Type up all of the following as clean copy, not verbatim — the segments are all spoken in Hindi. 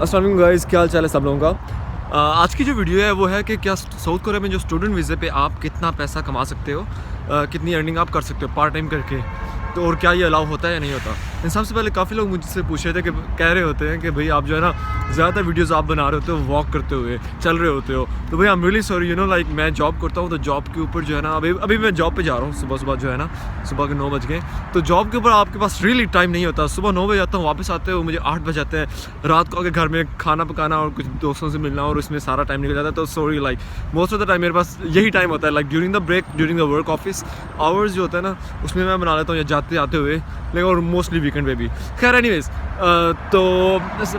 अस्सलाम वालेकुम गाइस, क्या हाल चाल है सब लोगों का। आज की जो वीडियो है वो है कि क्या साउथ कोरिया में जो स्टूडेंट वीज़े पे आप कितना पैसा कमा सकते हो, कितनी अर्निंग आप कर सकते हो पार्ट टाइम करके, तो और क्या ये अलाउ होता है या नहीं होता। इन सबसे पहले काफ़ी लोग मुझसे पूछ रहे थे कि कह रहे होते हैं कि भाई आप जो है ना ज़्यादातर वीडियोज़ आप बना रहे होते हो वॉक करते हुए, चल रहे होते हो, तो भाई I am really sorry, like मैं जॉब करता हूँ, तो जॉब के ऊपर जो है ना अभी मैं जॉब पे जा रहा हूँ सुबह जो है ना, सुबह के 9 बज गए, तो जॉब के ऊपर आपके पास रियली टाइम नहीं होता। सुबह 9 बजे आता हूँ, वापस आते हो मुझे 8 बज जाते हैं, रात को आके घर में खाना पकाना और कुछ दोस्तों से मिलना और इसमें सारा टाइम निकल जाता है। तो sorry, like most of the time मेरे पास यही टाइम होता है, like during the break, during the work office hours जो होता है ना, उसमें मैं बना लेता हूँ या जाते आते हुए, लेकिन और मोस्टली वीकेंड पे भी। खैर एनीवेज, तो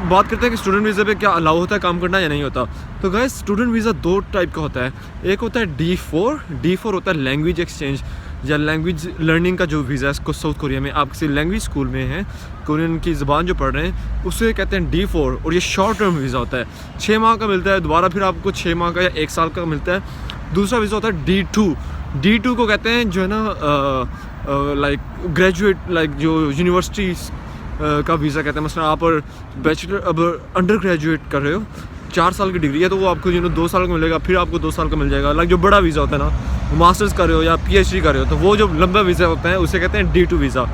बात करते हैं कि स्टूडेंट वीज़ा पे क्या अलाउ होता है काम करना या नहीं होता। तो गाइस, स्टूडेंट वीज़ा दो टाइप का होता है। एक होता है D4 होता है लैंग्वेज एक्सचेंज या लैंग्वेज लर्निंग का जो वीज़ा है इसको साउथ कोरिया में आप किसी लैंग्वेज स्कूल में हैं, कोरियन की ज़बान जो पढ़ रहे हैं, उसे कहते हैं D4, और ये शॉर्ट टर्म वीज़ा होता है, 6 माह का मिलता है, दोबारा फिर आपको 6 माह का या 1 साल का मिलता है। दूसरा वीज़ा होता है D2 को कहते हैं जो है ना लाइक ग्रेजुएट, लाइक जो यूनिवर्सिटीज़ का वीज़ा कहते हैं। मसलन आप और बैचलर अब अंडर ग्रेजुएट कर रहे हो, 4 साल की डिग्री है, तो वो आपको 2 साल का मिलेगा, फिर आपको 2 साल का मिल जाएगा। लाइक जो बड़ा वीज़ा होता है ना, मास्टर्स कर रहे हो या PhD कर रहे हो, तो वो जो लंबा वीज़ा होता है उसे कहते हैं D2 वीज़ा।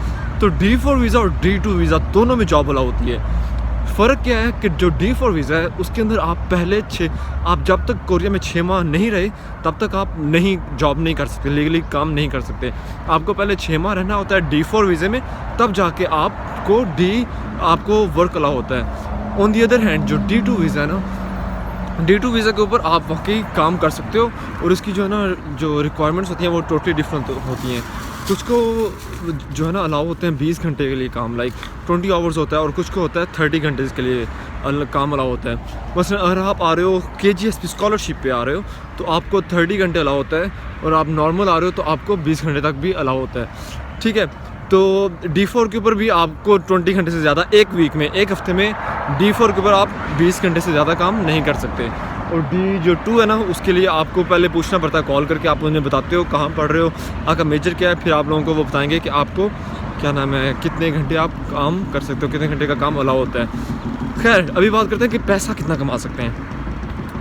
तो D4 वीज़ा और D2 वीज़ा दोनों में जॉब अलाउ होती है। फ़र्क क्या है कि जो D4 वीज़ा है उसके अंदर आप पहले आप जब तक कोरिया में 6 माह नहीं रहे तब तक आप जॉब नहीं कर सकते, लीगली काम नहीं कर सकते। आपको पहले 6 माह रहना होता है D4 वीज़े में, तब जाके आपको वर्क अलाउ होता है। ऑन दी अदर हैंड जो D2 वीज़ा है ना, D2 वीज़ा के ऊपर आप वाकई काम कर सकते हो, और उसकी जो है ना जो रिक्वायरमेंट्स होती हैं वो टोटली डिफरेंट होती हैं। कुछ को जो है ना अलाउ होते हैं 20 घंटे के लिए काम, लाइक 20 आवर्स होता है, और कुछ को होता है 30 घंटे के लिए काम अलाउ होता है। बस अगर आप आ रहे हो KGSP स्कॉलरशिप पे आ रहे हो तो आपको 30 घंटे अलाउ होता है, और आप नॉर्मल आ रहे हो तो आपको 20 घंटे तक भी अलाउ होता है, ठीक है। तो D4 के ऊपर भी आपको 20 घंटे से ज़्यादा एक वीक में, एक हफ्ते में D4 के ऊपर आप 20 घंटे से ज़्यादा काम नहीं कर सकते। और D2 है ना, उसके लिए आपको पहले पूछना पड़ता है, कॉल करके आप उन्हें बताते हो कहाँ पढ़ रहे हो, आपका मेजर क्या है, फिर आप लोगों को वो बताएंगे कि आपको क्या नाम है, कितने घंटे आप काम कर सकते हो, कितने घंटे का काम अलाउ होता है। खैर अभी बात करते हैं कि पैसा कितना कमा सकते हैं।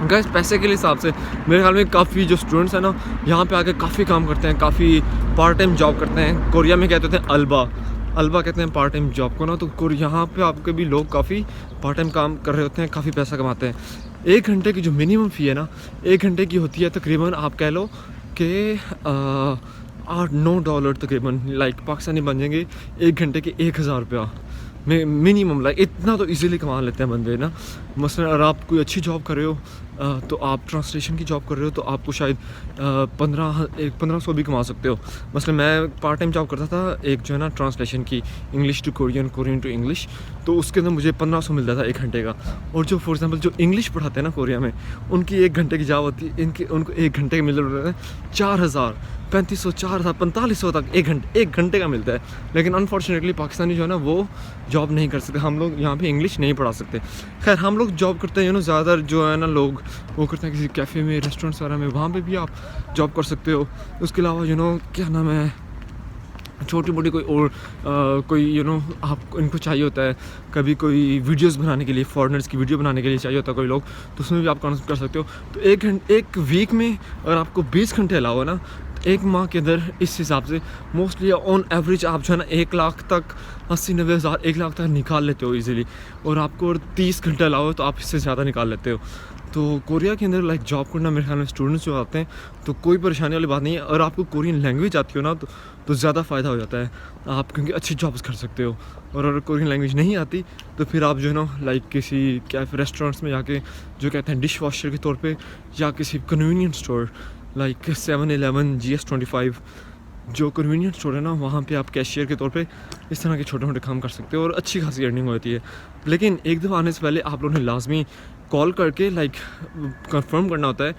गैस, पैसे के हिसाब से मेरे ख्याल में काफ़ी जो स्टूडेंट्स हैं ना यहाँ पे आके काफ़ी काम करते हैं, काफ़ी पार्ट टाइम जॉब करते हैं। कोरिया में कहते थे अल्बा कहते हैं पार्ट टाइम जॉब को ना, तो यहाँ पे आपके भी लोग काफ़ी पार्ट टाइम काम कर रहे होते हैं, काफ़ी पैसा कमाते हैं। 1 घंटे की जो मिनिमम फ़ी है ना, 1 घंटे की होती है तकरीबन, आप कह लो कि $8-9 तकरीबन, लाइक पाकिस्तानी बन जाएंगे 1 घंटे के 1000 रुपया मिनिमम। लाइक इतना तो इजीली कमा लेते हैं बंदे ना। मसलन अगर आप कोई अच्छी जॉब कर रहे हो, तो आप ट्रांसलेशन की जॉब कर रहे हो, तो आपको शायद 1500 भी कमा सकते हो। मसलन मैं पार्ट टाइम जॉब करता था एक जो है ना ट्रांसलेशन की, English to Korean, Korean to English, तो उसके अंदर मुझे 1500 मिलता था 1 घंटे का। और जो फॉर एग्जांपल जो इंग्लिश पढ़ाते हैं ना कोरिया में, उनकी 1 घंटे की जॉब होती है, उनको 1 घंटे के मिल रहे हैं 4000, 3500, 4000, 4500 तक 1 घंटे का मिलता है। लेकिन अनफॉर्चुनेटली पाकिस्तानी जो है ना वो जॉब नहीं कर सकते, हम लोग यहाँ पे इंग्लिश नहीं पढ़ा सकते। खैर हम लोग जॉब करते हैं ज़्यादातर जो है ना लोग वो करते हैं किसी कैफ़े में, रेस्टोरेंट्स वगैरह में, वहाँ पे भी आप जॉब कर सकते हो। उसके अलावा क्या नाम है, छोटी मोटी कोई और कोई आप इनको चाहिए होता है, कभी कोई वीडियोस बनाने के लिए, फॉरेनर्स की वीडियो बनाने के लिए चाहिए होता है कोई लोग, तो उसमें भी आप काम कर सकते हो। तो एक वीक में अगर आपको 20 घंटे अलावा ना, एक माह के अंदर इस हिसाब से मोस्टली ऑन एवरेज आप जो है ना 1 लाख तक, 80-90 हज़ार, 1 लाख तक निकाल लेते हो इजीली। और आपको 30 घंटे अलावा तो आप इससे ज़्यादा निकाल लेते हो। तो कोरिया के अंदर लाइक जॉब करना मेरे ख्याल में स्टूडेंट्स जो आते हैं तो कोई परेशानी वाली बात नहीं है। और आपको कोरियन लैंग्वेज आती हो ना तो ज़्यादा फ़ायदा हो जाता है आप, क्योंकि अच्छी जॉब्स कर सकते हो। और अगर कोरियन लैंग्वेज नहीं आती तो फिर आप जो है ना लाइक किसी कैफे रेस्टोरेंट्स में जाके जो कहते हैं डिश वॉशर के तौर पे, या किसी convenience store like 7-Eleven, GS25 जो कन्वीनियंस स्टोर है ना, वहाँ पे आप कैशियर के तौर पे इस तरह के छोटे मोटे काम कर सकते हो, और अच्छी खासी अर्निंग होती है। लेकिन एक दफ़ा आने से पहले आप लोगों ने लाजमी कॉल करके लाइक कंफर्म करना होता है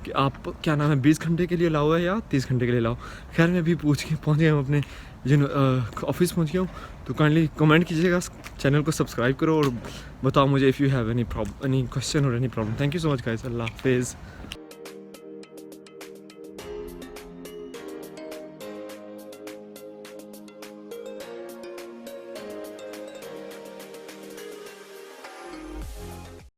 कि आप क्या नाम है 20 घंटे के लिए लाओ है या 30 घंटे के लिए लाओ। खैर मैं भी पहुँच गया हूँ अपने ऑफिस पहुँच गया हूँ, तो काइंडली कमेंट कीजिएगा, चैनल को सब्सक्राइब करो और बताओ मुझे if you have any question और any problem. Thank you so much guys, अल्लाह हाफिज़।